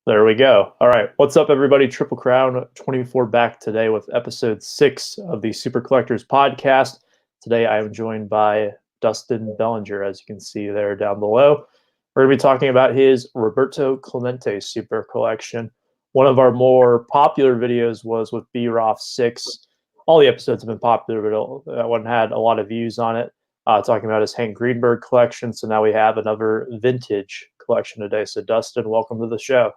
There we go. All right. What's up, everybody? Triple Crown 24 back today with episode 6 of the Super Collectors podcast. Today I am joined by Dustin Bellinger, as you can see there down below. We're going to be talking about his Roberto Clemente Super Collection. One of our more popular videos was with B-Roth 6. All the episodes have been popular, but that one had a lot of views on it, talking about his Hank Greenberg collection. So now we have another vintage collection today. So Dustin, welcome to the show.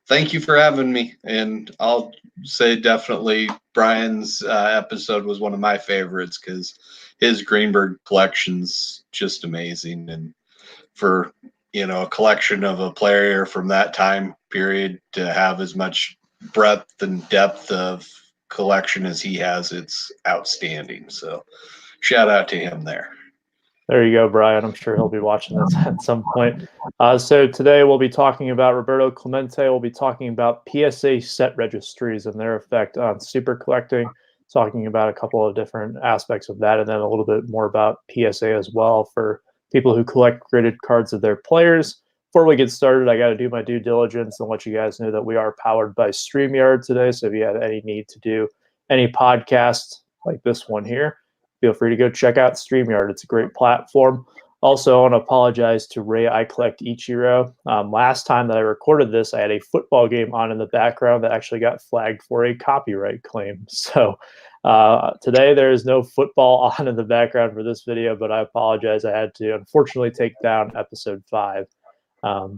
Thank you for having me. And I'll say definitely Brian's episode was one of my favorites because his Greenberg collection's just amazing. And for, a collection of a player from that time period to have as much breadth and depth of collection as he has, it's outstanding. So shout out to him there. There you go, Brian. I'm sure he'll be watching this at some point. So today we'll be talking about Roberto Clemente. We'll be talking about PSA set registries and their effect on super collecting, talking about a couple of different aspects of that, and then a little bit more about PSA as well for people who collect graded cards of their players. Before we get started, I got to do my due diligence and let you guys know that we are powered by StreamYard today. So if you have any need to do any podcast like this one here, feel free to go check out StreamYard. It's a great platform. Also, I want to apologize to Ray I Collect Ichiro. Last time that I recorded this, I had a football game on in the background that actually got flagged for a copyright claim. So today there is no football on in the background for this video, but I apologize. I had to unfortunately take down episode 5.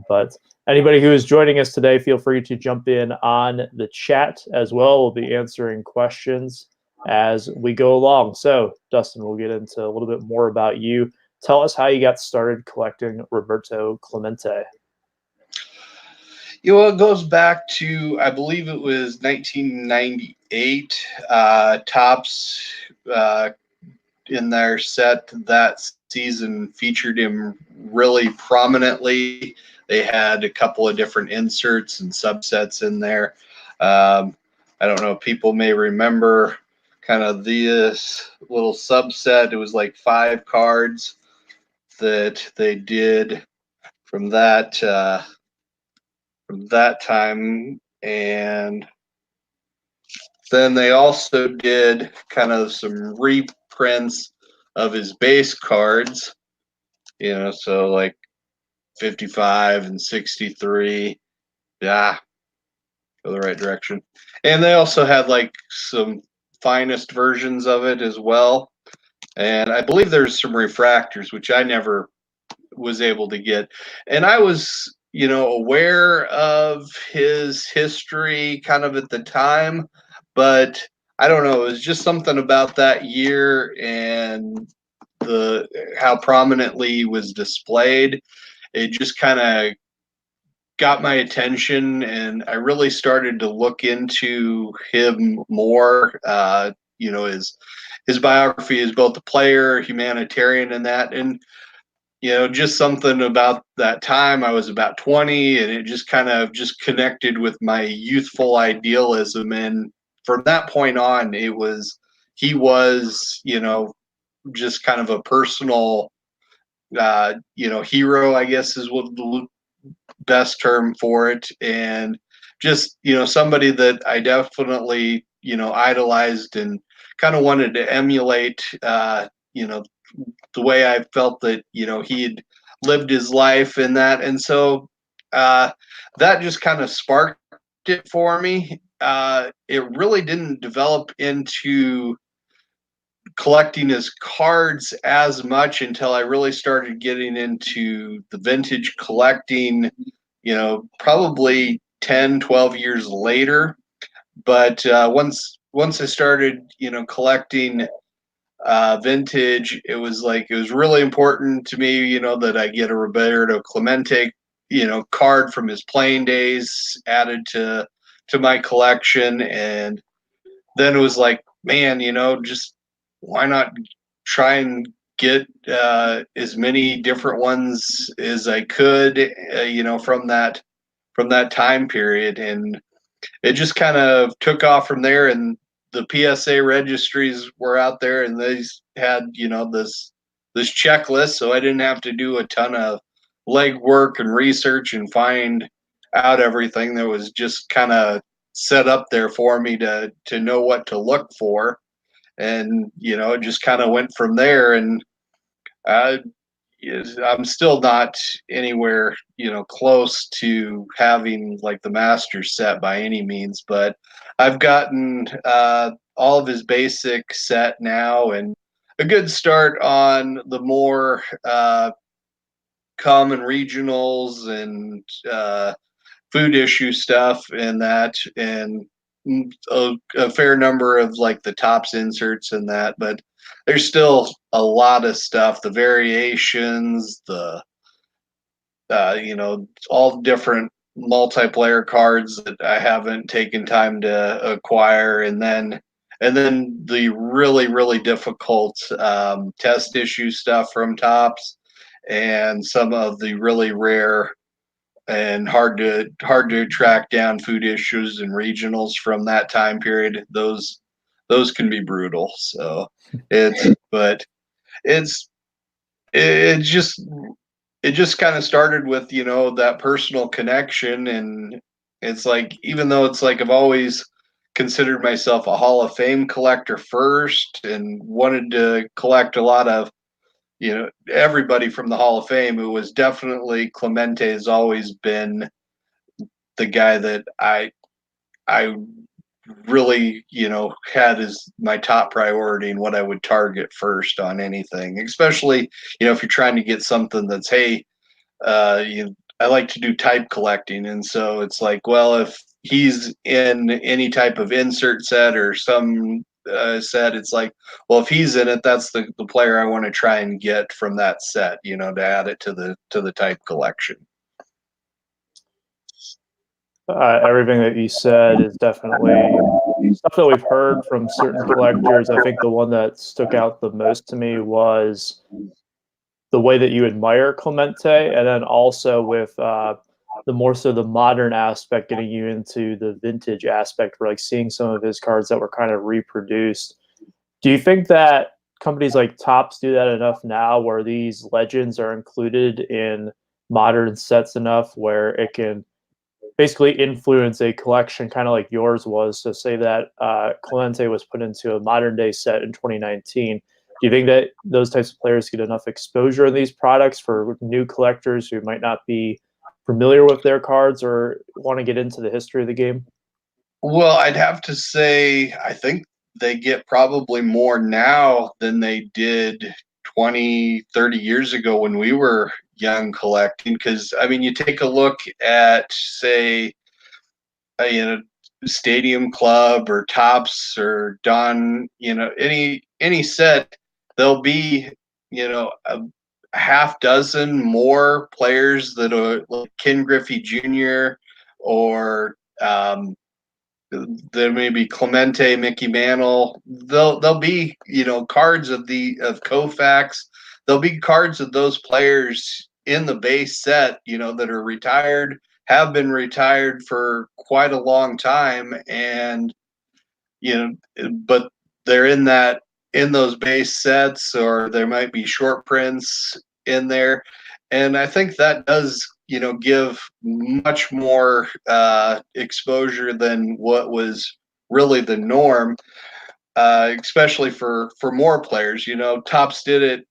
But anybody who is joining us today, feel free to jump in on the chat as well. We'll be answering questions as we go along. So, Dustin, we'll get into a little bit more about you. Tell us how you got started collecting Roberto Clemente. It goes back to, I believe it was 1998. Topps in their set that season featured him really prominently. They had a couple of different inserts and subsets in there. I don't know, people may remember kind of this little subset. It was like 5 cards that they did from that time, and then they also did kind of some reprints of his base cards, so like 55 and 63. Yeah, go the right direction. And they also had like some finest versions of it as well. And I believe there's some refractors, which I never was able to get. And I was, aware of his history kind of at the time, but I don't know, it was just something about that year and how prominently he was displayed. It just kind of got my attention, and I really started to look into him more. His biography is both a player, humanitarian, and that, and just something about that time. I was about 20, and it just kind of just connected with my youthful idealism, and from that point on, he was, just kind of a personal, hero, I guess is what the best term for it, and just somebody that I definitely idolized and kind of wanted to emulate, the way I felt that he'd lived his life in that, and so that just kind of sparked it for me. It really didn't develop into collecting his cards as much until I really started getting into the vintage collecting, probably 10, 12 years later. But once I started, collecting vintage, it was really important to me, that I get a Roberto Clemente, card from his playing days added to my collection. And then it was like, man, just why not try and get as many different ones as I could, from that time period. And it just kind of took off from there. And the PSA registries were out there, and they had, this checklist. So I didn't have to do a ton of legwork and research and find out everything that was just kind of set up there for me to know what to look for, and it just kind of went from there. And uh, I'm still not anywhere close to having like the master set by any means, but I've gotten all of his basic set now, and a good start on the more common regionals and food issue stuff and that, and a fair number of like the tops inserts and that. But there's still a lot of stuff, the variations, the all different multiplayer cards that I haven't taken time to acquire, and then the really really difficult test issue stuff from tops, and some of the really rare and hard to track down food issues and regionals from that time period. Those can be brutal. So it's it just it just kind of started with that personal connection. And it's like, even though it's like I've always considered myself a Hall of Fame collector first and wanted to collect a lot of everybody from the Hall of Fame, it was definitely Clemente has always been the guy that I really had as my top priority and what I would target first on anything, especially if you're trying to get something that's, hey, I like to do type collecting, and so it's like, well, if he's in any type of insert set or some set, it's like, well, if he's in it, that's the player I want to try and get from that set, to add it to the type collection. Everything that you said is definitely stuff that we've heard from certain collectors. I think the one that stuck out the most to me was the way that you admire Clemente, and then also with the more so the modern aspect, getting you into the vintage aspect, where like seeing some of his cards that were kind of reproduced. Do you think that companies like Topps do that enough now, where these legends are included in modern sets enough where it can basically influence a collection, kind of like yours was? So say that Clemente was put into a modern day set in 2019. Do you think that those types of players get enough exposure in these products for new collectors who might not be familiar with their cards or want to get into the history of the game? Well, I'd have to say I think they get probably more now than they did 20, 30 years ago when we were young collecting. Because I mean, you take a look at, say, Stadium Club or Tops or Don, any set, there'll be a half dozen more players that are like Ken Griffey Jr. or there may be Clemente, Mickey Mantle. There'll be cards of Koufax. There'll be cards of those players in the base set that are retired, have been retired for quite a long time, and but they're in those base sets, or there might be short prints in there. And I think that does give much more exposure than what was really the norm, especially for more players. Topps did it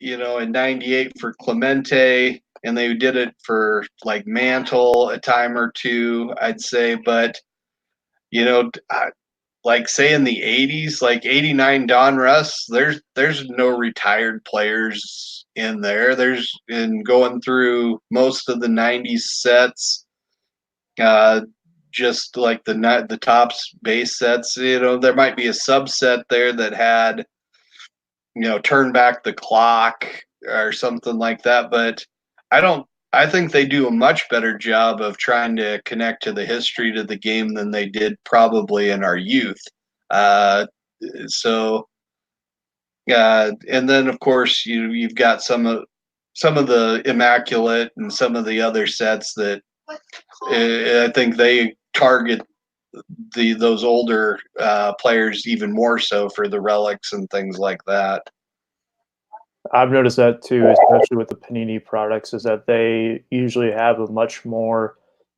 in '98 for Clemente, and they did it for like Mantle a time or two, I'd say. But you know like say in the '80s, like '89 Don Russ, there's no retired players in there. There's in going through most of the '90s sets, uh, just like the Topps base sets. There might be a subset there that had turn back the clock or something like that, but I don't. I think they do a much better job of trying to connect to the history to the game than they did probably in our youth. Uh, so, and then of course you've got some of the Immaculate and some of the other sets that I think they target those older players even more so for the relics and things like that. I've noticed that too, especially with the Panini products, is that they usually have a much more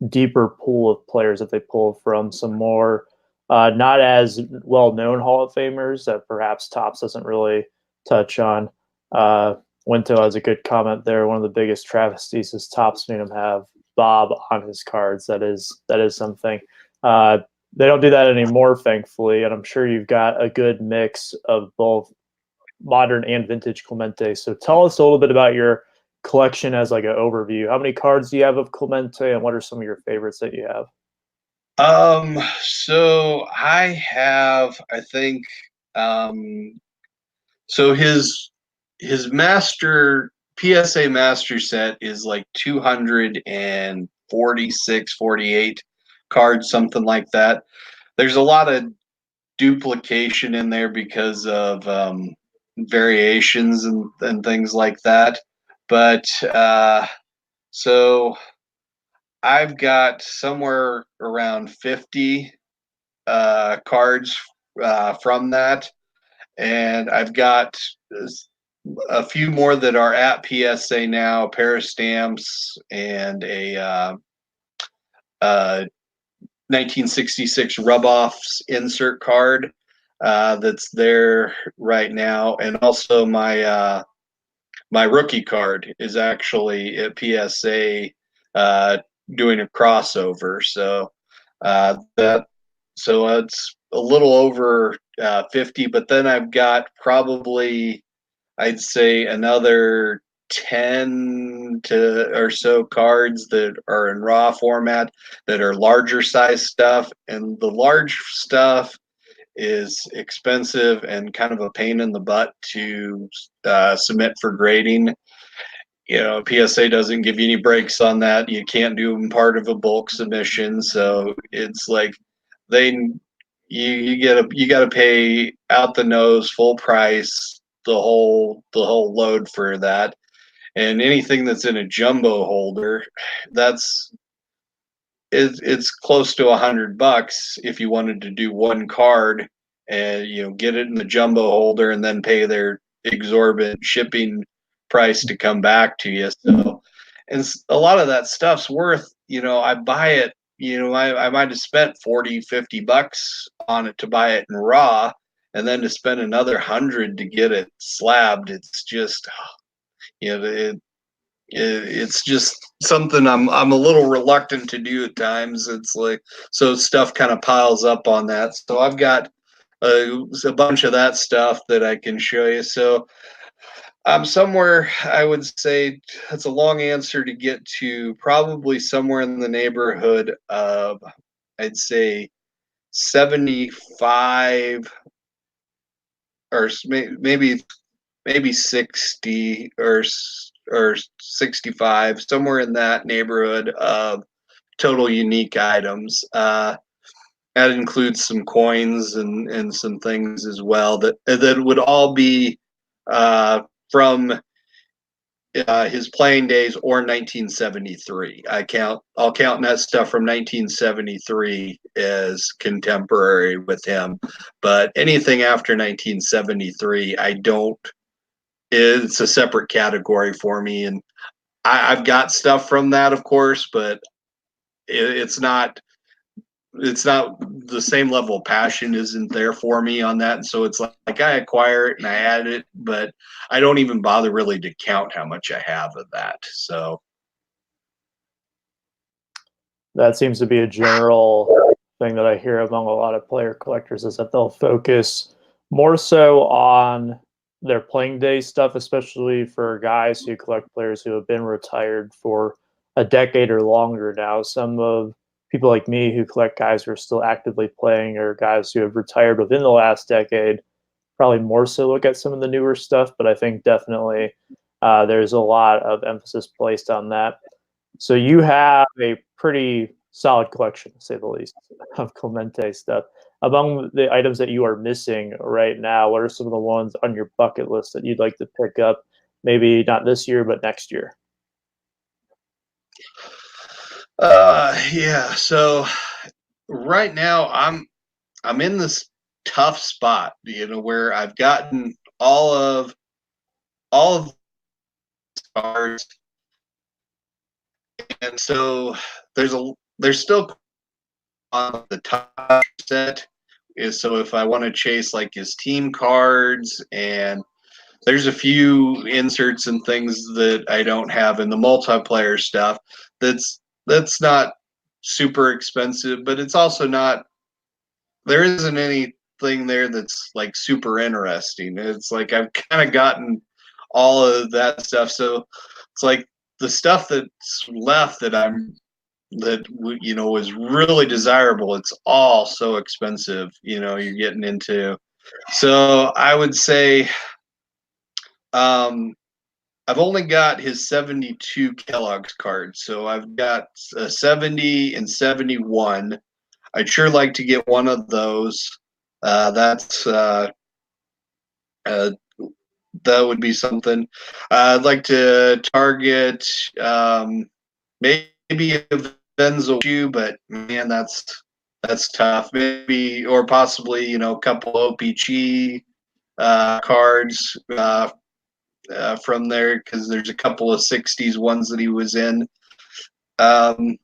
deeper pool of players that they pull from, some more not as well-known Hall of Famers that perhaps Topps doesn't really touch on. Winto has a good comment there. One of the biggest travesties is Topps made him have Bob on his cards. That is something. They don't do that anymore, thankfully, and I'm sure you've got a good mix of both modern and vintage Clemente. So tell us a little bit about your collection as like an overview. How many cards do you have of Clemente, and what are some of your favorites that you have? So I have, I think, so his master PSA master set is like 246, 48 cards, something like that. There's a lot of duplication in there because of variations and things like that. But so I've got somewhere around 50 cards from that, and I've got a few more that are at PSA now, a pair of stamps and a 1966 rub-offs insert card that's there right now, and also my rookie card is actually at PSA doing a crossover. So it's a little over 50, but then I've got probably, I'd say, another 10 to or so cards that are in raw format that are larger size stuff, and the large stuff is expensive and kind of a pain in the butt to submit for grading. PSA doesn't give you any breaks on that. You can't do them part of a bulk submission, so it's like they you got to pay out the nose full price the whole load for that. And anything that's in a jumbo holder, that's it's close to $100 if you wanted to do one card and get it in the jumbo holder and then pay their exorbitant shipping price to come back to you. So, and a lot of that stuff's worth, I buy it, I might have spent 40-50 bucks on it to buy it in raw, and then to spend another 100 to get it slabbed. It's just, it's just something I'm a little reluctant to do at times. It's like, so stuff kind of piles up on that. So I've got a bunch of that stuff that I can show you. So I'm somewhere, I would say, that's a long answer to get to, probably somewhere in the neighborhood of, I'd say, 75 or maybe 60 or 65, somewhere in that neighborhood of total unique items. That includes some coins and some things as well that would all be from his playing days or 1973. I'll count that stuff from 1973 as contemporary with him, but anything after 1973, I don't. It's a separate category for me, and I've got stuff from that, of course, but it's not the same level of passion isn't there for me on that. And so it's like I acquire it and I add it, but I don't even bother really to count how much I have of that. So That seems to be a general thing that I hear among a lot of player collectors, is that they'll focus more so on their playing day stuff, especially for guys who collect players who have been retired for a decade or longer now. Some of people like me who collect guys who are still actively playing, or guys who have retired within the last decade, probably more so look at some of the newer stuff. But I think definitely there's a lot of emphasis placed on that. So you have a pretty solid collection, to say the least, of Clemente stuff. Among the items that you are missing right now, what are some of the ones on your bucket list that you'd like to pick up? Maybe not this year, but next year. yeah. So right now I'm in this tough spot, where I've gotten all of the cards, and so there's they're still on the top set. Is so if I want to chase like his team cards, and there's a few inserts and things that I don't have in the multiplayer stuff. That's not super expensive, but it's also not. There isn't anything there that's like super interesting. It's like I've kind of gotten all of that stuff, so it's like the stuff that's left that was really desirable. It's all so expensive. You're getting into. So I would say um, I've only got his 72 Kellogg's cards. So I've got a 70 and 71. I'd sure like to get one of those. That's uh, that would be something. I'd like to target maybe a Benzo shoe, but man, that's tough. Maybe or possibly a couple OPG cards from there because there's a couple of 60s ones that he was in. And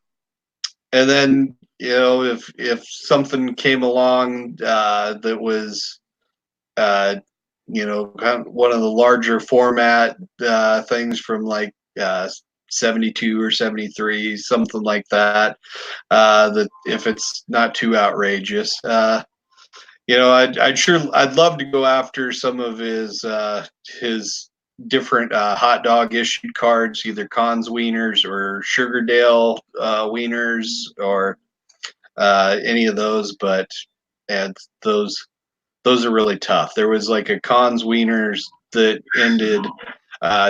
then if something came along that was one of the larger format things from like 72 or 73, something like that. That if it's not too outrageous, I'd love to go after some of his different hot dog issued cards, either Cons Wieners or Sugardale Wieners or any of those, but and those are really tough. There was like a Cons Wieners that ended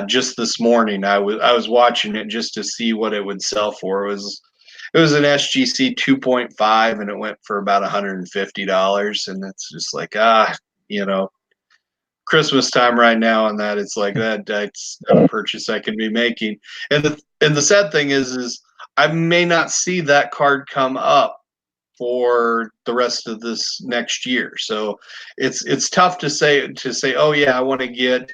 just this morning. I was watching it just to see what it would sell for. It was an SGC 2.5 and it went for about $150, and it's just like Christmas time right now, and that it's like that's a purchase I can be making. And the sad thing is I may not see that card come up for the rest of this next year. So it's tough to say oh yeah, I want to get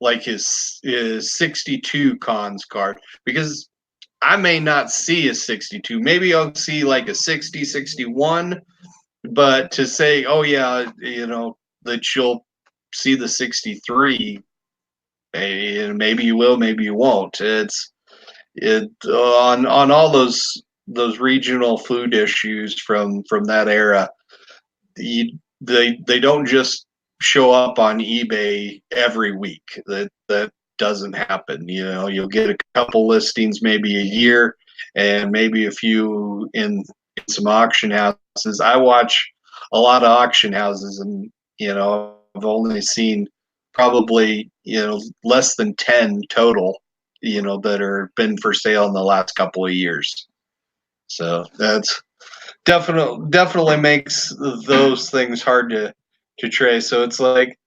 like his 62 Cons card, because I may not see a 62. Maybe I'll see like a 60, 61, but to say oh yeah, that you'll see the 63, maybe you will, maybe you won't. It on all those regional food issues from that era. They don't just show up on eBay every week. That doesn't happen. You'll get a couple listings maybe a year, and maybe a few in some auction houses. I watch a lot of auction houses, and I've only seen probably less than 10 total that are been for sale in the last couple of years. So that's definitely makes those things hard to trace. So it's like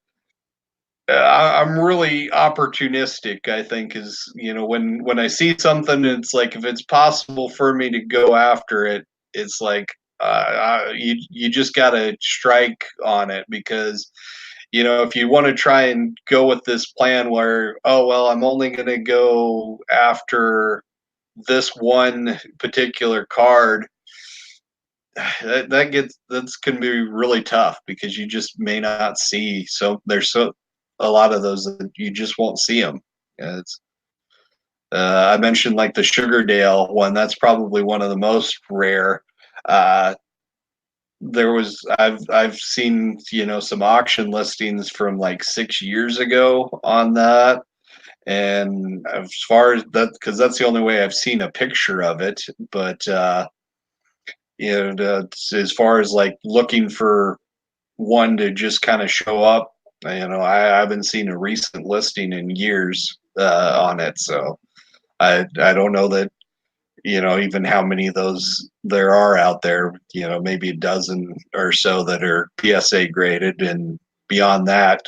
I'm really opportunistic. I think is when I see something, it's like if it's possible for me to go after it, it's like you just got to strike on it, because if you want to try and go with this plan where, oh, well, I'm only going to go after this one particular card, that's going to be really tough, because you just may not see. So there's a lot of those that you just won't see them. It's I mentioned like the Sugardale one. That's probably one of the most rare. I've seen some auction listings from like 6 years ago on that, and as far as that, because that's the only way I've seen a picture of it. But as far as like looking for one to just kind of show up, I haven't seen a recent listing in years on it, so I don't know that even how many of those there are out there. Maybe a dozen or so that are PSA graded, and beyond that,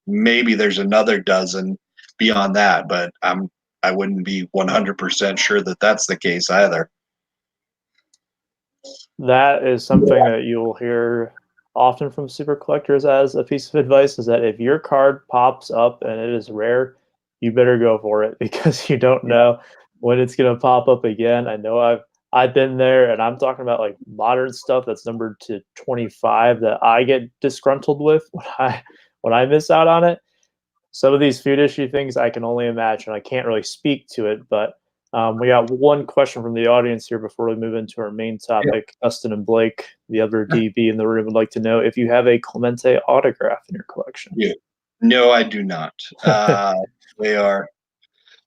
maybe there's another dozen beyond that. But I wouldn't be 100% sure that that's the case either. That is something that you'll hear often from super collectors as a piece of advice, is that if your card pops up and it is rare, you better go for it, because you don't know when it's going to pop up again. I know I've been there, and I'm talking about like modern stuff that's numbered to 25 that I get disgruntled with when I miss out on it. Some of these food issue things I can only imagine. I can't really speak to it, but we got one question from the audience here before we move into our main topic. Dustin and Blake, the other DB in the room, would like to know if you have a Clemente autograph in your collection. Yeah. No, I do not.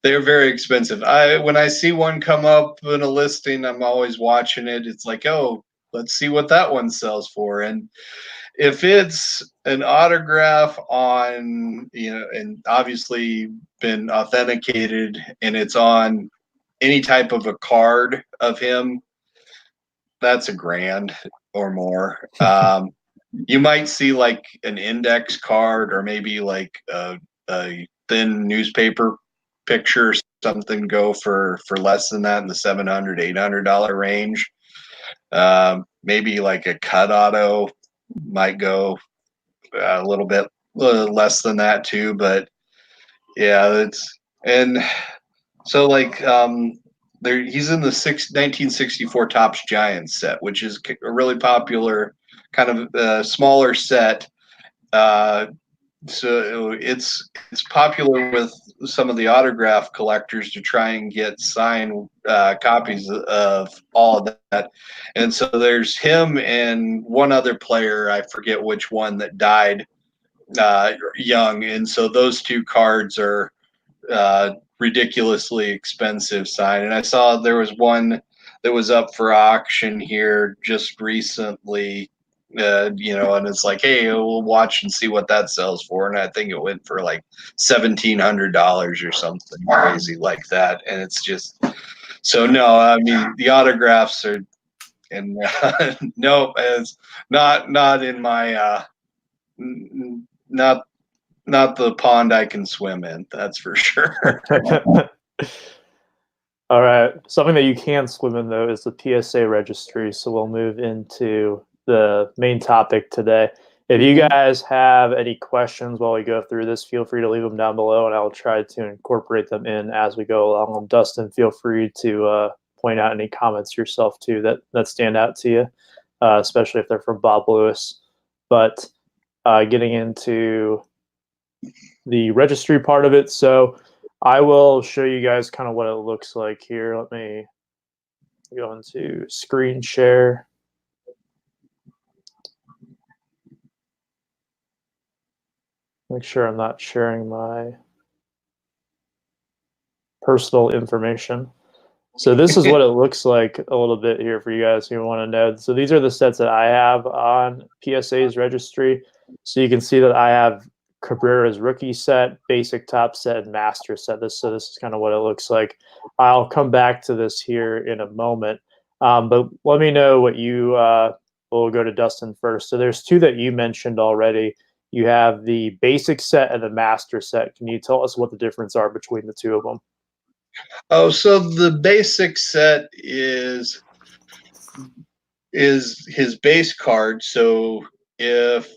They're very expensive. When I see one come up in a listing, I'm always watching it. It's like, oh, let's see what that one sells for. And if it's an autograph on, and obviously been authenticated, and it's on any type of a card of him, that's $1,000 or more. You might see like an index card or maybe like a thin newspaper picture or something go for less than that in the $700-800 range. Maybe like a cut auto might go a little bit less than that too, but yeah, and so like he's in the 1964 Topps Giants set, which is a really popular kind of smaller set. So it's popular with some of the autograph collectors to try and get signed copies of all of that. And so there's him and one other player, I forget which one, that died young. And so those two cards are ridiculously expensive signed. And I saw there was one that was up for auction here just recently, and it's like, hey, we'll watch and see what that sells for. And I think it went for like $1,700 or something crazy like that. And it's just, so no, I mean, the autographs are, and no, it's not in my, not the pond I can swim in. That's for sure. All right. Something that you can swim in, though, is the PSA registry. So we'll move into the main topic today. If you guys have any questions while we go through this, feel free to leave them down below, and I'll try to incorporate them in as we go along. And Dustin, feel free to point out any comments yourself, too, that stand out to you, especially if they're from Bob Lewis. But getting into the registry part of it. So I will show you guys kind of what it looks like here. Let me go into screen share. Make sure I'm not sharing my personal information. So this is what it looks like a little bit here for you guys who want to know. So these are the sets that I have on PSA's registry. So you can see that I have Cabrera's rookie set, basic top set, and master set. So this is kind of what it looks like. I'll come back to this here in a moment. But let me know what you, we'll go to Dustin first. So there's two that you mentioned already. You have the basic set and the master set. Can you tell us what the difference are between the two of them? Oh, so the basic set is his base card. So if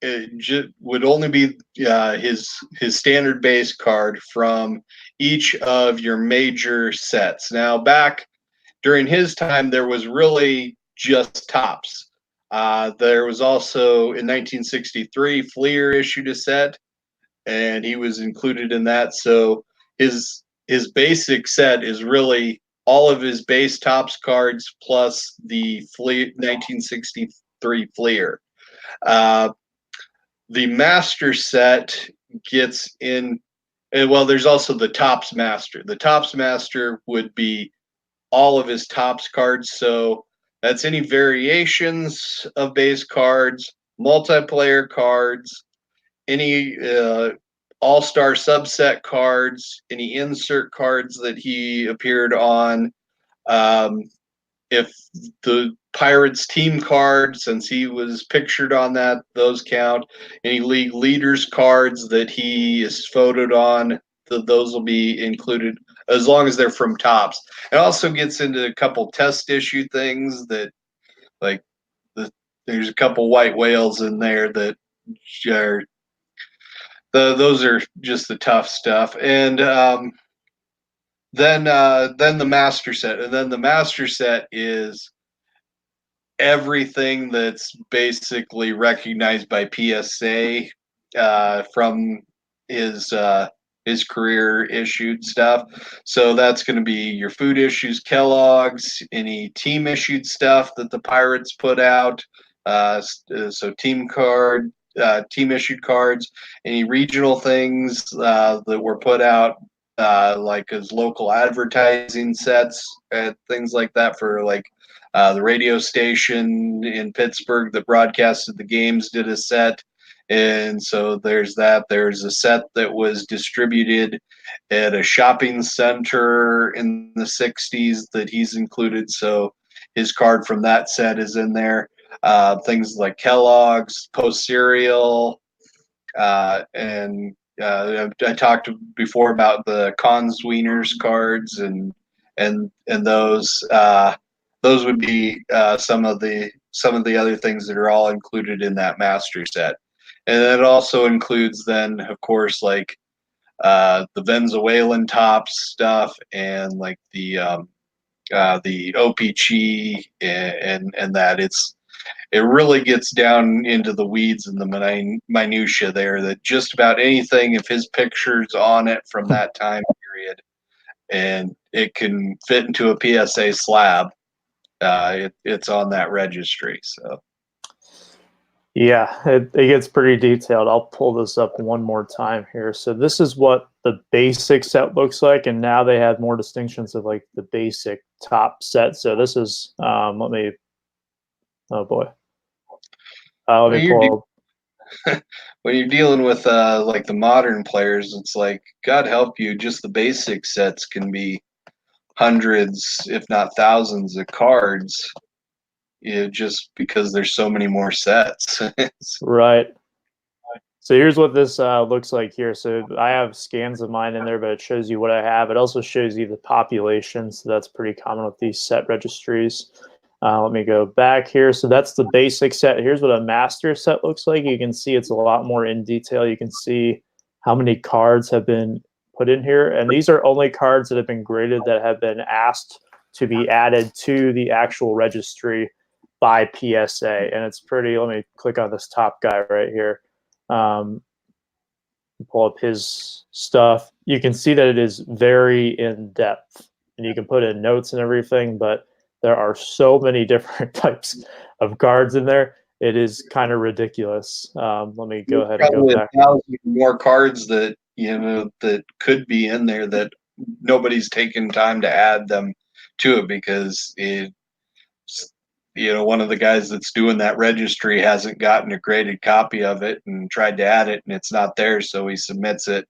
it would only be his standard base card from each of your major sets. Now, back during his time, there was really just tops. There was also in 1963, Fleer issued a set, and he was included in that. So his basic set is really all of his base tops cards plus the Fleer 1963 Fleer. The master set gets in, and well, there's also the tops master. The tops master would be all of his tops cards. So that's any variations of base cards, multiplayer cards, any all-star subset cards, any insert cards that he appeared on. If the Pirates team card, since he was pictured on that, those count. Any league leaders cards that he is photoed on, those will be included as long as they're from tops. It also gets into a couple test issue things that, like, there's a couple white whales in there that are those are just the tough stuff. And then the master set, and then the master set is everything that's basically recognized by PSA from his career issued stuff. So that's going to be your food issues, Kellogg's, any team issued stuff that the Pirates put out. So team issued cards, any regional things that were put out, like as local advertising sets and things like that for like the radio station in Pittsburgh that broadcasted the games did a set. And so there's that. There's a set that was distributed at a shopping center in the 60s that he's included. So his card from that set is in there. Things like Kellogg's, Post Cereal, and I talked before about the Cons Wieners cards and those. Those would be some of the other things that are all included in that master set, and it also includes then, of course, like the Venezuelan tops stuff and like the OPG and that it really gets down into the weeds and the minutia there. That just about anything, if his picture's on it from that time period, and it can fit into a PSA slab. It's on that registry. So yeah, it gets pretty detailed. I'll pull this up one more time here. So this is what the basic set looks like, and now they have more distinctions of like the basic top set. So this is oh boy, let me pull. When you're dealing with like the modern players, it's like God help you, just the basic sets can be hundreds, if not thousands, of cards. Just because there's so many more sets. Right. So here's what this looks like here. So I have scans of mine in there, but it shows you what I have. It also shows you the population. So that's pretty common with these set registries. Let me go back here. So that's the basic set. Here's what a master set looks like. You can see it's a lot more in detail. You can see how many cards have been put in here. And these are only cards that have been graded that have been asked to be added to the actual registry by PSA. And it's pretty, let me click on this top guy right here. Pull up his stuff. You can see that it is very in depth, and you can put in notes and everything, but there are so many different types of cards in there. It is kind of ridiculous. Let me go ahead and go back. 1,000 more cards that that could be in there that nobody's taken time to add them to it because one of the guys that's doing that registry hasn't gotten a graded copy of it and tried to add it, and it's not there, so he submits it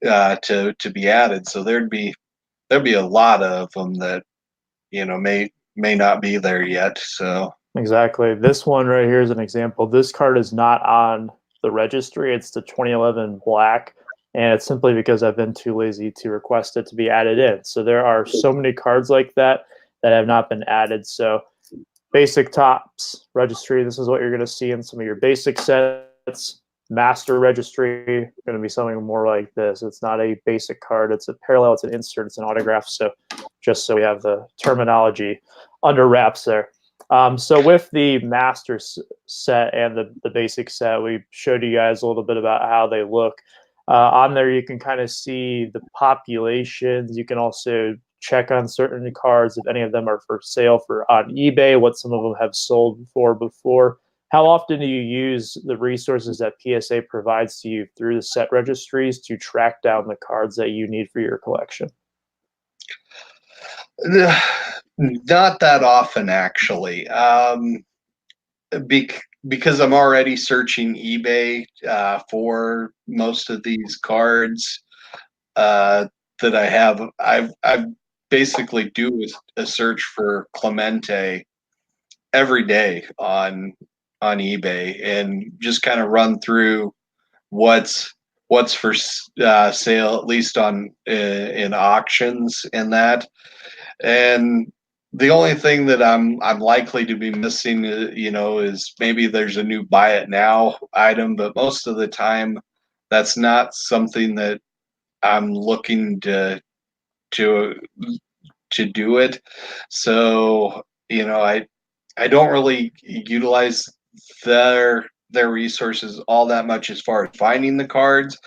to be added. So there'd be a lot of them that may not be there yet. So exactly, this one right here is an example. This card is not on the registry. It's the 2011 black, and it's simply because I've been too lazy to request it to be added in. So there are so many cards like that that have not been added. So basic tops registry, this is what you're going to see in some of your basic sets. Master registry, going to be something more like this. It's not a basic card. It's a parallel. It's an insert. It's an autograph. So just so we have the terminology under wraps there. So with the master set and the basic set, we showed you guys a little bit about how they look. On there, you can kind of see the populations. You can also check on certain cards if any of them are for sale on eBay, what some of them have sold for before. How often do you use the resources that PSA provides to you through the set registries to track down the cards that you need for your collection? Not that often, actually, because I'm already searching eBay for most of these cards that I have. I've basically do a search for Clemente every day on eBay and just kind of run through what's for sale, at least on in auctions and that. And the only thing that I'm likely to be missing, is maybe there's a new buy it now item, but most of the time that's not something that I'm looking to to to do it. So, I don't really utilize their resources all that much as far as finding the cards,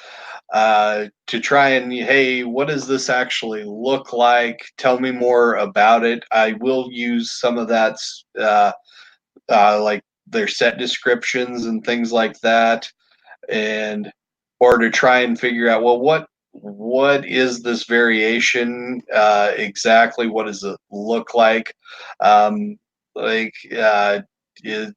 to try and, hey, what does this actually look like? Tell me more about it. I will use some of that, like their set descriptions and things like that, and or to try and figure out, well, what is this variation exactly? What does it look like? Um, like is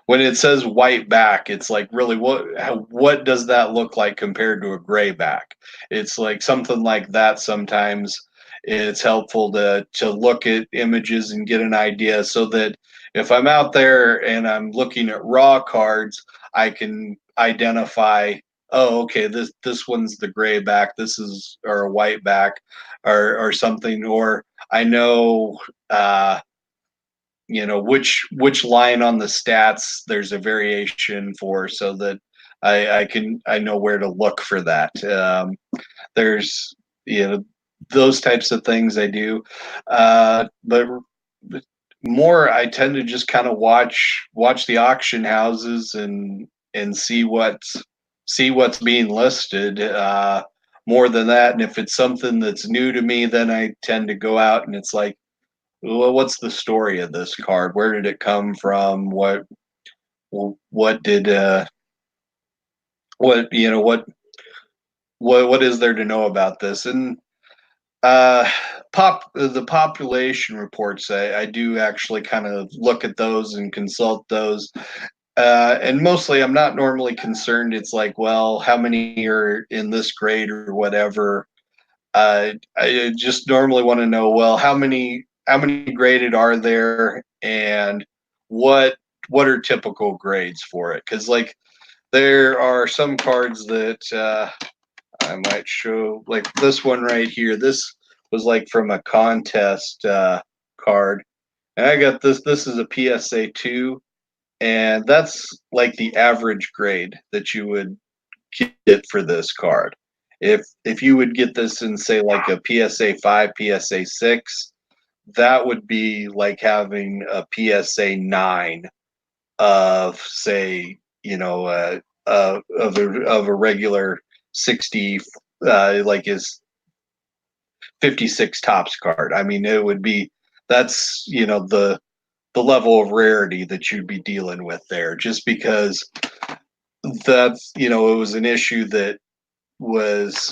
when it says white back, it's like, really, what does that look like compared to a gray back? It's like something like that. Sometimes it's helpful to look at images and get an idea, so that if I'm out there and I'm looking at raw cards, I can identify, oh, okay, this one's the gray back, this is, or a white back, or something, or I know which line on the stats there's a variation for, so that I know where to look for that. There's those types of things I do, but more I tend to just kind of watch the auction houses and see what's being listed. More than that, and if it's something that's new to me, then I tend to go out and it's like, well, what's the story of this card? Where did it come from? What did what is there to know about this? And the population reports, I do actually kind of look at those and consult those. And mostly I'm not normally concerned. It's like, well, how many are in this grade or whatever. I just normally want to know, well, how many graded are there, and what what are typical grades for it? Because, like, there are some cards that I might show, like this one right here. This was like from a contest card, and I got this. This is a PSA 2, and that's like the average grade that you would get for this card. If you would get this in, say, like a PSA 5, PSA 6, that would be like having a PSA 9 of, say, of a regular 60, like his 56 tops card. I mean, it would be, that's, the level of rarity that you'd be dealing with there, just because that's, it was an issue that was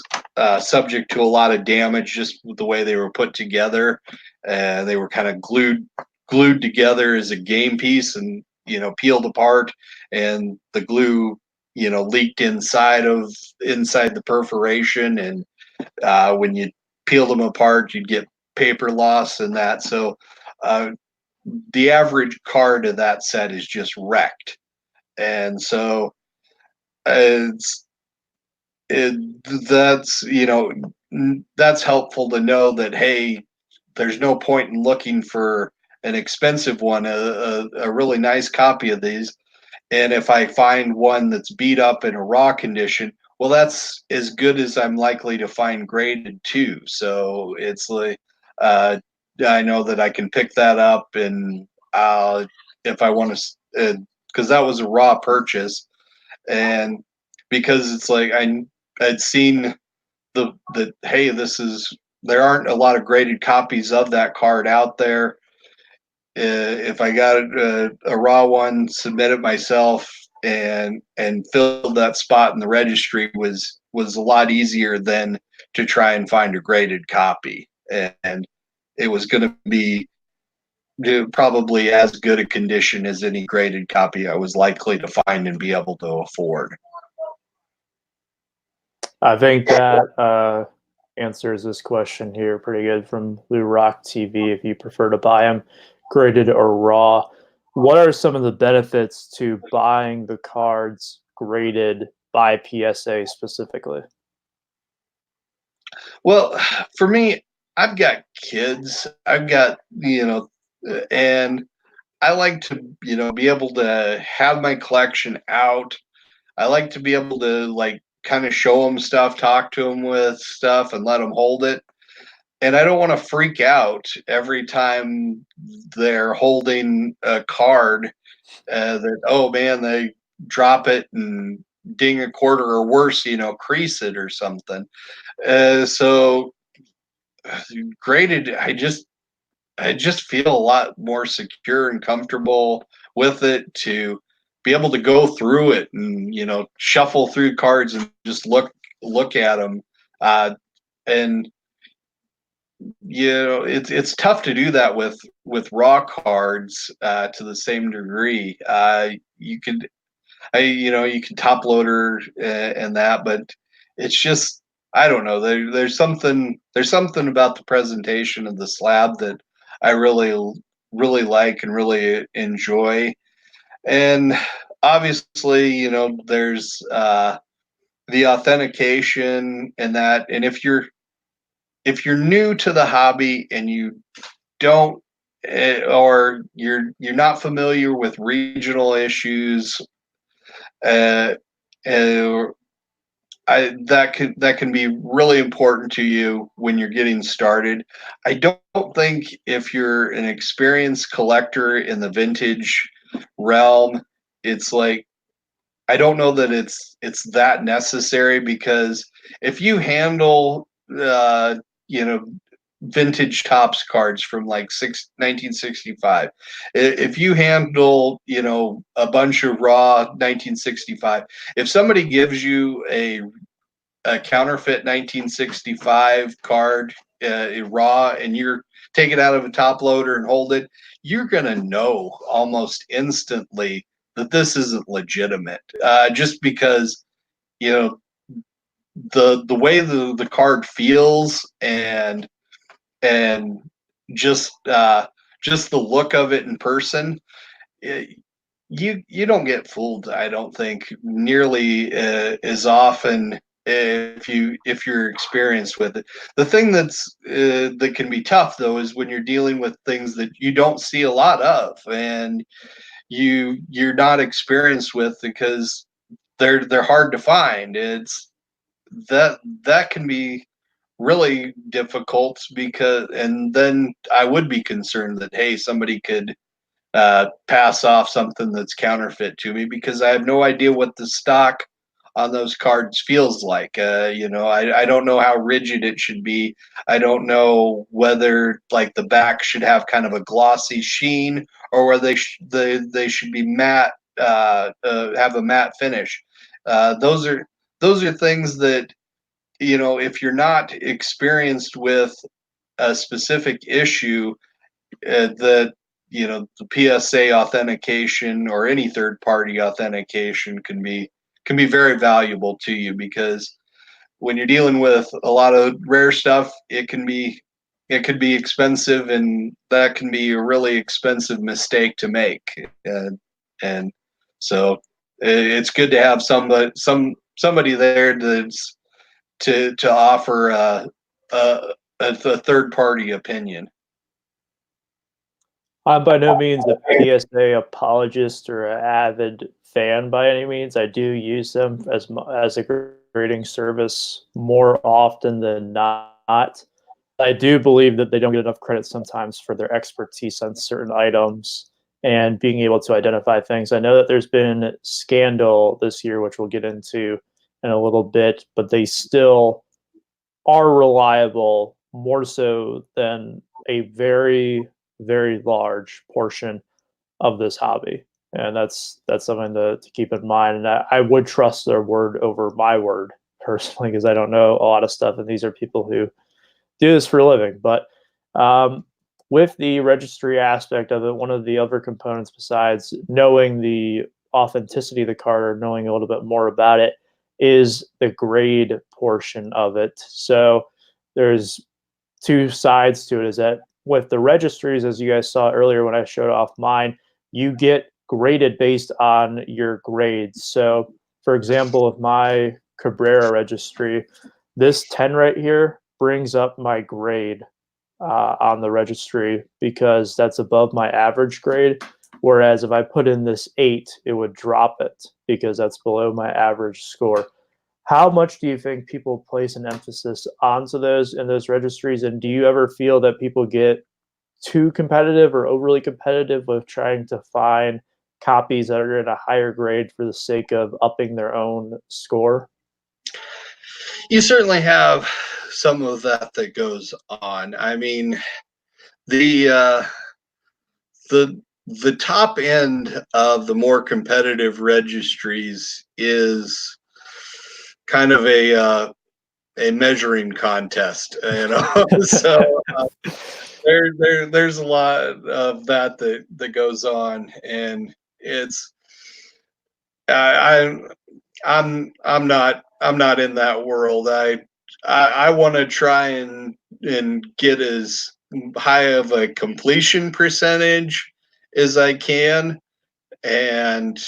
subject to a lot of damage, just with the way they were put together. They were kind of glued together as a game piece, and peeled apart, and the glue leaked inside the perforation, and when you peeled them apart, you'd get paper loss and that. So the average card of that set is just wrecked, and so it's it, that's helpful to know that, hey, there's no point in looking for an expensive one, a really nice copy of these, and if I find one that's beat up in a raw condition, well, that's as good as I'm likely to find graded too. So it's like, I know that I can pick that up, and if I want to, because that was a raw purchase, and because it's like I'd seen hey, there aren't a lot of graded copies of that card out there. If I got a raw one, submit it myself, and filled that spot in the registry, was a lot easier than to try and find a graded copy, and it was going to be probably as good a condition as any graded copy I was likely to find and be able to afford. I think that answers this question here pretty good from Lou Rock TV. If you prefer to buy them graded or raw, what are some of the benefits to buying the cards graded by PSA specifically? Well, for me, I've got kids. And I like to, be able to have my collection out. I like to be able to, like, kind of show them stuff, talk to them with stuff, and let them hold it. And I don't want to freak out every time they're holding a card that, oh man, they drop it and ding a quarter or worse, crease it or something. So graded, I just feel a lot more secure and comfortable with it to be able to go through it and shuffle through cards and just look at them. And it's tough to do that with raw cards to the same degree. You can top loader and that, but it's just, I don't know. There's something about the presentation of the slab that I really like and really enjoy. And obviously, there's the authentication and that. And if you're new to the hobby and you don't or you're not familiar with regional issues, uh, uh, that can be really important to you when you're getting started. I don't think if you're an experienced collector in the vintage realm, it's like, I don't know that it's that necessary, because if you handle you know vintage tops cards from like 1965, if you handle a bunch of raw 1965, if somebody gives you a counterfeit 1965 card raw, and you're take it out of a top loader and hold it, you're gonna know almost instantly that this isn't legitimate, just because you know the way the card feels, and just the look of it in person. It, you don't get fooled, I don't think, nearly as often if you're experienced with it. The thing that can be tough though is when you're dealing with things that you don't see a lot of, and you're not experienced with, because they're hard to find. It's that can be really difficult, because and then I would be concerned that, hey, somebody could pass off something that's counterfeit to me, because I have no idea what the stock on those cards feels like. I don't know how rigid it should be. I don't know whether like the back should have kind of a glossy sheen, or whether they should be matte, have a matte finish. Those are things that, if you're not experienced with a specific issue, that the PSA authentication or any third party authentication can be very valuable to you, because when you're dealing with a lot of rare stuff, it could be expensive, and that can be a really expensive mistake to make. And so it's good to have somebody there to offer a, a third party opinion. I'm by no means a PSA apologist or an avid fan by any means. I do use them as a grading service more often than not. I do believe that they don't get enough credit sometimes for their expertise on certain items and being able to identify things. I know that there's been scandal this year, which we'll get into in a little bit, but they still are reliable more so than a very, very large portion of this hobby. And that's something to keep in mind. And I would trust their word over my word personally, because I don't know a lot of stuff. And these are people who do this for a living. But with the registry aspect of it, one of the other components, besides knowing the authenticity of the card or knowing a little bit more about it, is the grade portion of it. So there's two sides to it. Is that with the registries, as you guys saw earlier when I showed off mine, you get graded based on your grades. So for example, with my Cabrera registry, this 10 right here brings up my grade on the registry, because that's above my average grade. Whereas if I put in this 8, it would drop it because that's below my average score. How much do you think people place an emphasis onto those in those registries? And do you ever feel that people get too competitive or overly competitive with trying to find copies that are in a higher grade for the sake of upping their own score? You certainly have some of that goes on. I mean, the uh, the top end of the more competitive registries is kind of a measuring contest, so there's a lot of that goes on, and it's I, I'm not in that world. I want to try and get as high of a completion percentage as I can, and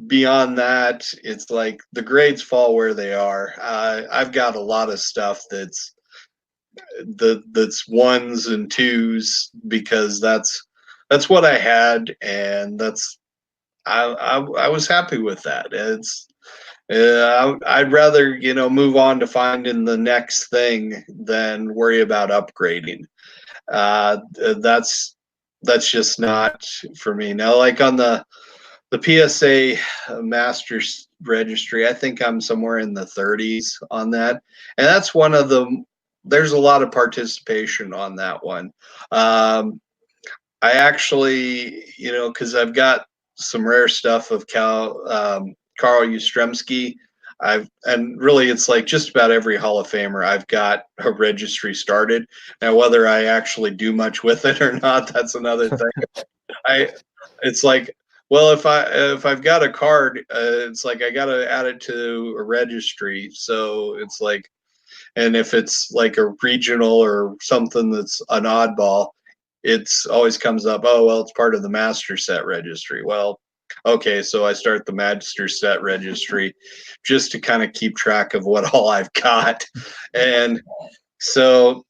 beyond that, it's like the grades fall where they are. I've got a lot of stuff that's ones and twos because that's what I had, and I was happy with that. I'd rather move on to finding the next thing than worry about upgrading. Uh, that's that's just not for me. Now, like on the PSA Masters registry, I think I'm somewhere in the 30s on that, and that's one of the. There's a lot of participation on that one. I actually, because I've got some rare stuff of Carl Yastrzemski. And really it's like just about every Hall of Famer I've got a registry started. Now whether I actually do much with it or not, that's another thing. I it's like, well, if I've got a card, it's like I got to add it to a registry. So it's like, and if it's like a regional or something that's an oddball, it's always comes up, oh well, it's part of the master set registry. Well, okay, so I start the master set registry just to kind of keep track of what all I've got. And so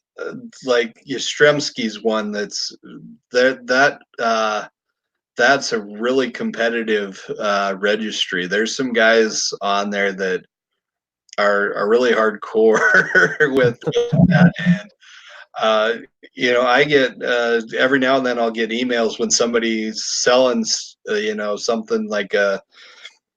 like Yastrzemski's one that's a really competitive registry. There's some guys on there that are really hardcore with that. And uh, I get every now and then I'll get emails when somebody's selling, something like a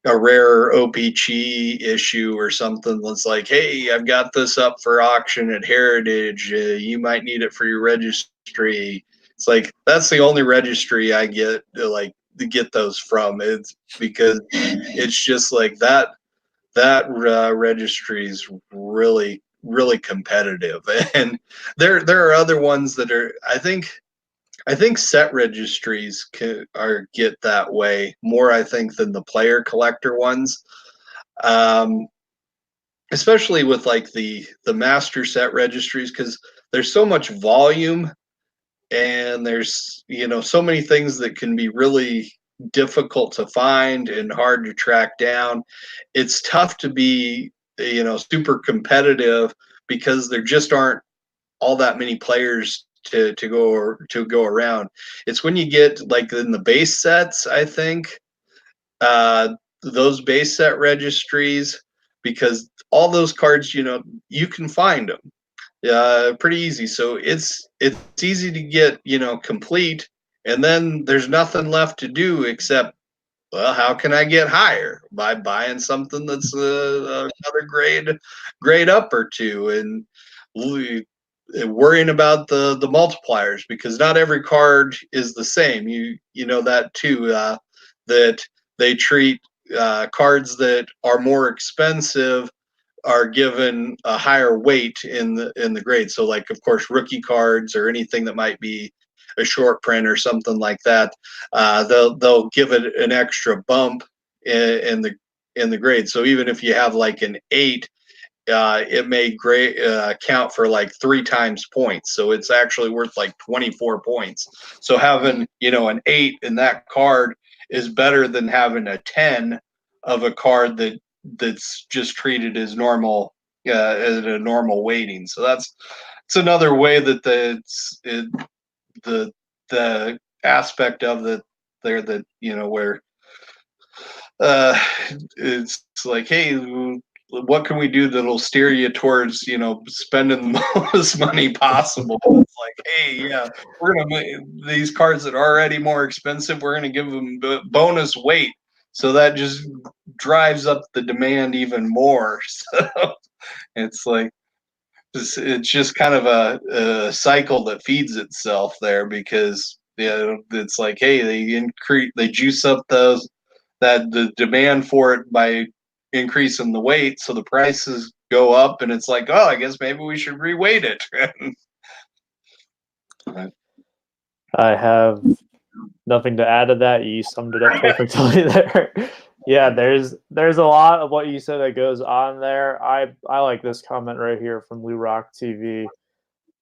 rare OPG issue or something that's like, hey, I've got this up for auction at Heritage. You might need it for your registry. It's like that's the only registry I get to get those from. It's because it's just like that registry is really competitive, and there are other ones that are I think set registries get that way more, I think, than the player collector ones, um, especially with like the master set registries, because there's so much volume and there's so many things that can be really difficult to find and hard to track down. It's tough to be super competitive because there just aren't all that many players to go around. It's when you get like in the base sets, I think, those base set registries, because all those cards, you can find them pretty easy. So it's easy to get complete, and then there's nothing left to do except, well, how can I get higher by buying something that's another grade up or two, and worrying about the multipliers, because not every card is the same. You know that too. That they treat cards that are more expensive are given a higher weight in the grade. So like of course rookie cards or anything that might be a short print or something like that, they'll give it an extra bump in the grade. So even if you have like an 8, it may count for like 3 times points. So it's actually worth like 24 points. So having an 8 in that card is better than having a 10 of a card that's just treated as normal, as a normal weighting. So it's another way that the aspect of the there that where uh, it's like, hey, what can we do that'll steer you towards, you know, spending the most money possible? It's like, hey, yeah, we're gonna make these cards that are already more expensive. We're gonna give them bonus weight, so that just drives up the demand even more. So it's like it's just kind of a cycle that feeds itself there, because it's like, hey, they juice up the demand for it by increasing the weight, so the prices go up, and it's like, oh, I guess maybe we should reweight it. I have nothing to add to that. You summed it up perfectly there. Yeah, there's a lot of what you said that goes on there. I like this comment right here from Lou Rock TV.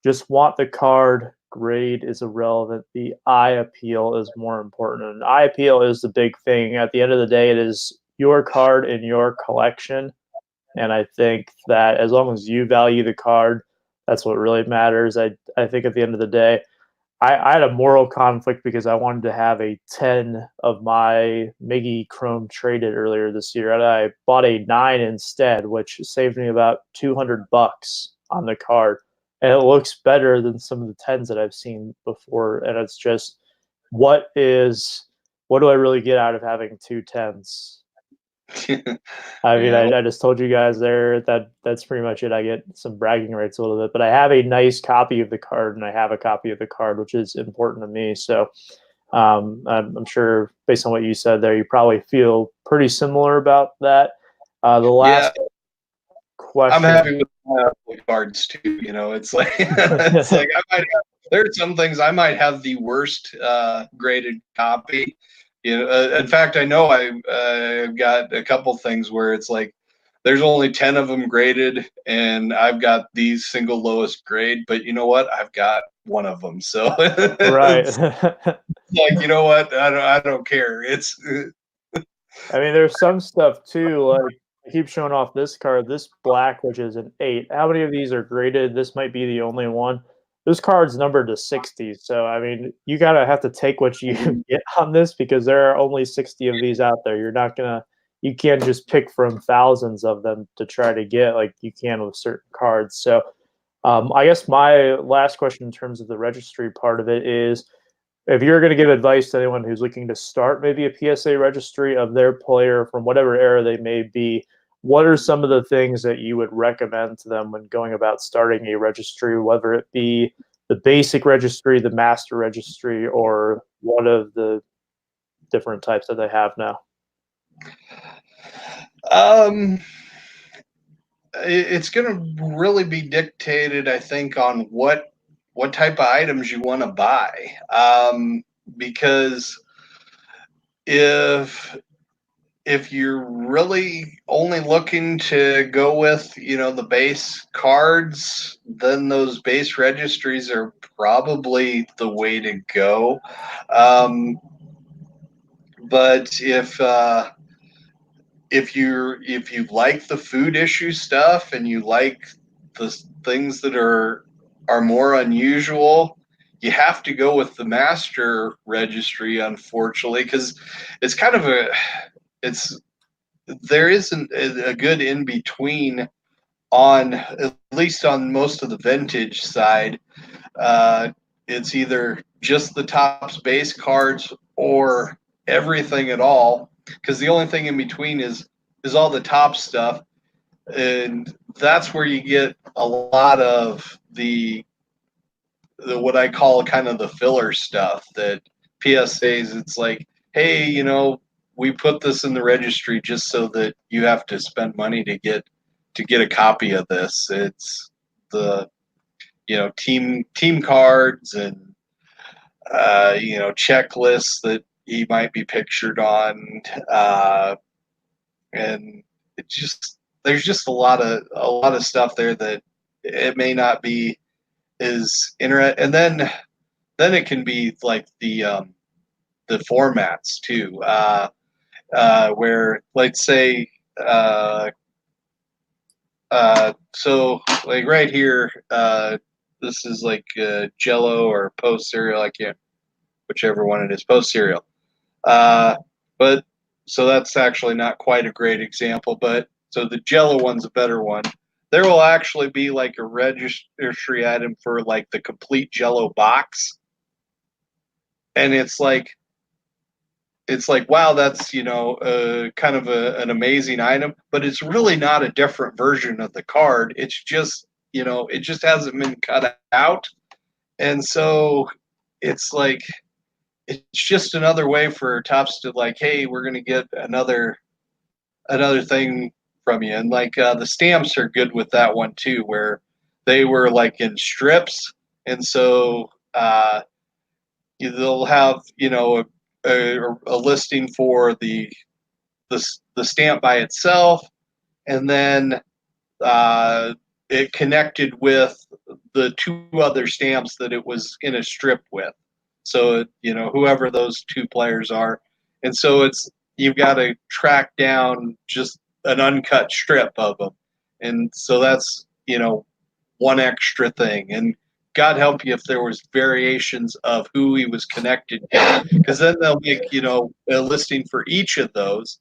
Just want the card. Grade is irrelevant. The eye appeal is more important. And eye appeal is the big thing. At the end of the day, it is your card in your collection. And I think that as long as you value the card, that's what really matters. I think at the end of the day, I had a moral conflict because I wanted to have a 10 of my Miggy Chrome traded earlier this year, and I bought a 9 instead, which saved me about $200 on the card. And it looks better than some of the 10s that I've seen before. And it's just, what do I really get out of having two 10s? I mean, Yeah. I just told you guys there that that's pretty much it. I get some bragging rights a little bit, but I have a nice copy of the card, and I have a copy of the card, which is important to me. So I'm sure, based on what you said there, you probably feel pretty similar about that. The Yeah, last I'm question. happy with my cards too. You know, it's like it's like there are some things I might have the worst graded copy. You know, in fact, I know I've got a couple things where it's like there's only 10 of them graded, and I've got the single lowest grade. But you know what? I've got one of them, so Right. it's like, you know what? I don't care. It's I mean, there's some stuff too, like I keep showing off this card, this black, which is an 8. How many of these are graded? This might be the only one. This card's numbered to 60, so I mean, you gotta have to take what you get on this because there are only 60 of these out there. You can't just pick from thousands of them to try to get like you can with certain cards. So, I guess my last question in terms of the registry part of it is, if you're going to give advice to anyone who's looking to start maybe a PSA registry of their player from whatever era they may be, what are some of the things that you would recommend to them when going about starting a registry, whether it be the basic registry, the master registry, or one of the different types that they have now? um it's going to really be dictated, I think, on what type of items you want to buy. Because if if you're really only looking to go with, you know, the base cards, then those base registries are probably the way to go. Um, but if you like the food issue stuff, and you like the things that are more unusual, you have to go with the master registry, unfortunately, because it's kind of a it's there isn't a good in between, on at least on most of the vintage side. uh, it's either just the Topps base cards or everything at all, because the only thing in between is all the top stuff, and that's where you get a lot of the what I call kind of the filler stuff that PSAs. It's like, hey, you know, we put this in the registry just so that you have to spend money to get a copy of this. It's the, you know, team cards, and you know, checklists that he might be pictured on, and it just there's just a lot of stuff there that it may not be as interesting. And then it can be like the formats too, where, let's say, so like right here, this is like Jello or Post cereal. I can't, whichever one it is, Post cereal. But so that's actually not quite a great example, but So the Jello one's a better one. There will actually be like a registry item for like the complete Jello box, and it's like wow, that's kind of an amazing item, but it's really not a different version of the card. It's just it just hasn't been cut out, and so it's like it's just another way for Topps to like, hey, we're gonna get another thing from you. And like the stamps are good with that one too, where they were like in strips, and so they'll have a listing for the stamp by itself, and then it connected with the two other stamps that it was in a strip with. So whoever those two players are, and so you've got to track down just an uncut strip of them, and so that's one extra thing. And God help you if there was variations of who he was connected to, because then they'll make a listing for each of those,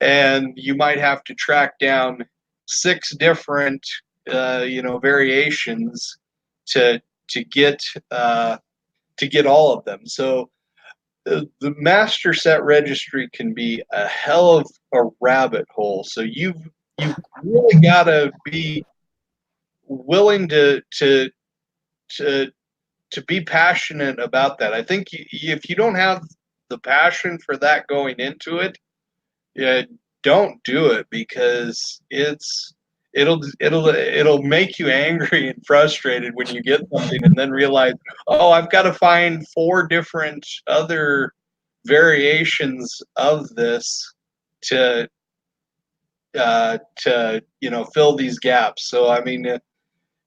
and you might have to track down 6 different variations to get all of them. So the master set registry can be a hell of a rabbit hole. So you've really got to be willing to be passionate about that. I think if you don't have the passion for that going into it, yeah, don't do it, because it'll make you angry and frustrated when you get something and then realize, oh, I've got to find 4 different other variations of this to fill these gaps. So I mean,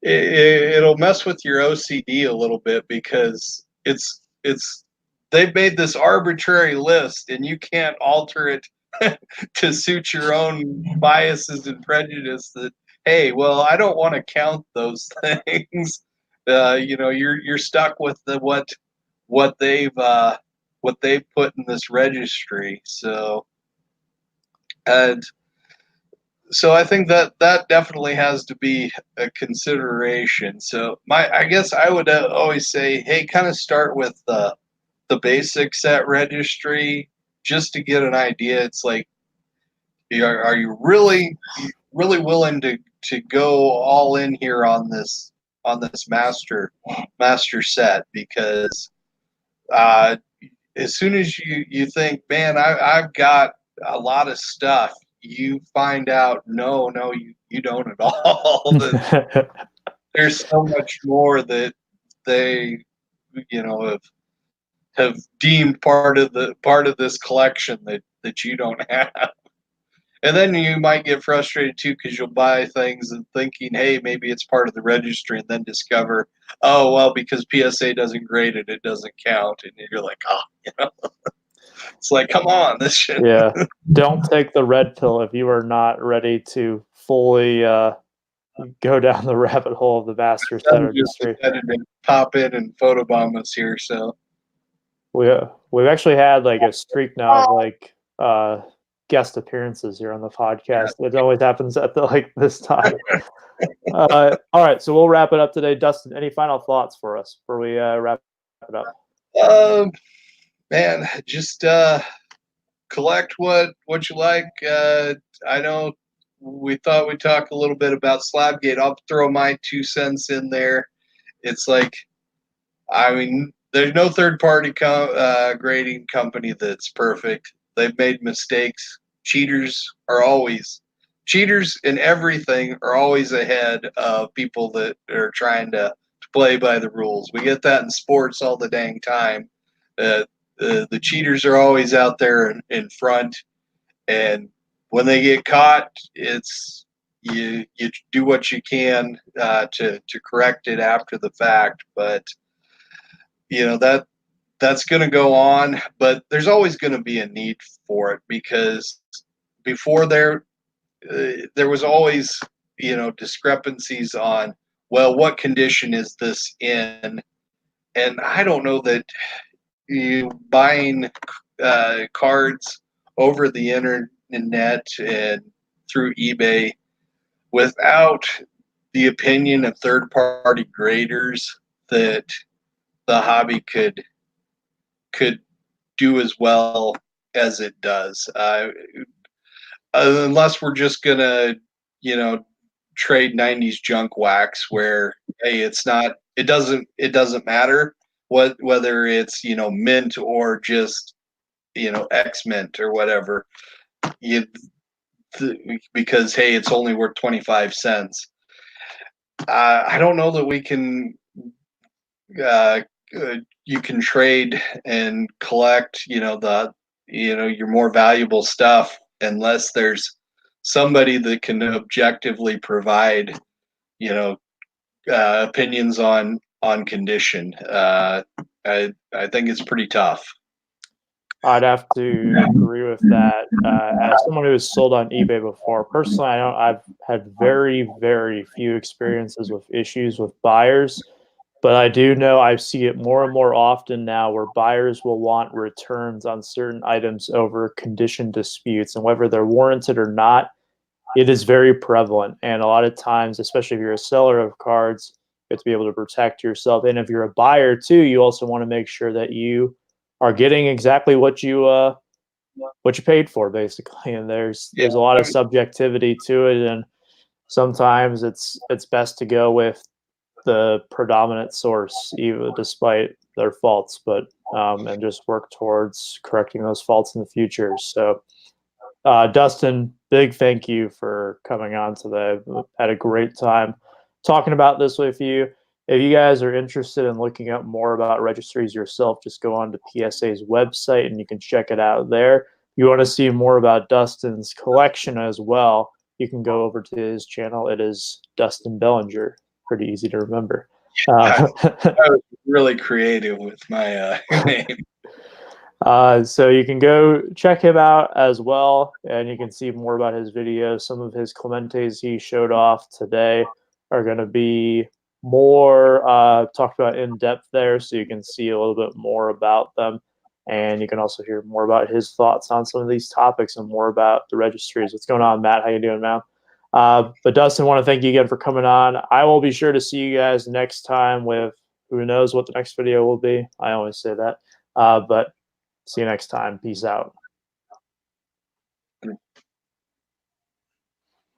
it'll mess with your OCD a little bit, because they've made this arbitrary list and you can't alter it to suit your own biases and prejudice. That, hey, well, I don't want to count those things. You're stuck with what they've put in this registry. So, and so I think that definitely has to be a consideration. So I guess I would always say, hey, kind of start with the basic set registry just to get an idea. It's like, are you really willing to go all in here on this master set? Because as soon as you think, man, I've got a lot of stuff, you find out, no, you don't at all. There's so much more that they have deemed part of this collection that you don't have. And then you might get frustrated too, because you'll buy things and thinking, hey, maybe it's part of the registry, and then discover, oh, well, because PSA doesn't grade it, it doesn't count. And you're like, oh, it's like, come on, this shit. Yeah, don't take the red pill if you are not ready to fully go down the rabbit hole of the master set registry. Decided to pop in and photobomb us here, so we've actually had like a streak now of like guest appearances here on the podcast. It always happens at this time. All right, so we'll wrap it up today. Dustin, any final thoughts for us before we wrap it up? Man, just collect what you like. I know we thought we'd talk a little bit about Slabgate. I'll throw my 2 cents in there. It's like, I mean, there's no third-party grading company that's perfect. They've made mistakes. Cheaters in everything are always ahead of people that are trying to play by the rules. We get that in sports all the dang time. The cheaters are always out there in front, and when they get caught, it's you do what you can to correct it after the fact. But that's going to go on, but there's always going to be a need for it, because before there was always discrepancies on, well, what condition is this in? And I don't know that you buying cards over the internet and through eBay without the opinion of third-party graders that the hobby could do as well as it does. Unless we're just gonna, you know, trade '90s junk wax, where hey, it doesn't matter whether it's mint or just X mint or whatever. You, because hey, it's only worth 25 cents. I don't know that we can. Uh, you can trade and collect, your more valuable stuff unless there's somebody that can objectively provide, you know, opinions on condition. I think it's pretty tough. I'd have to agree with that. As someone who has sold on eBay before, personally, I've had very, very few experiences with issues with buyers, but I do know I see it more and more often now where buyers will want returns on certain items over condition disputes, and whether they're warranted or not, it is very prevalent. And a lot of times, especially if you're a seller of cards, you have to be able to protect yourself. And if you're a buyer too, you also want to make sure that you are getting exactly what you paid for, basically. And there's a lot of subjectivity to it, and sometimes it's best to go with the predominant source, even despite their faults, but and just work towards correcting those faults in the future. So, Dustin, big thank you for coming on today. Had a great time talking about this with you. If you guys are interested in looking up more about registries yourself, just go on to PSA's website and you can check it out there. If you want to see more about Dustin's collection as well, you can go over to his channel. It is Dustin Bellinger. Pretty easy to remember. I was really creative with my name. So you can go check him out as well, and you can see more about his videos. Some of his Clementes he showed off today are going to be more talked about in depth there, so you can see a little bit more about them, and you can also hear more about his thoughts on some of these topics and more about the registries. What's going on, Matt? How you doing, man? But Dustin, want to thank you again for coming on. I will be sure to see you guys next time with who knows what the next video will be. I always say that, but see you next time. Peace out.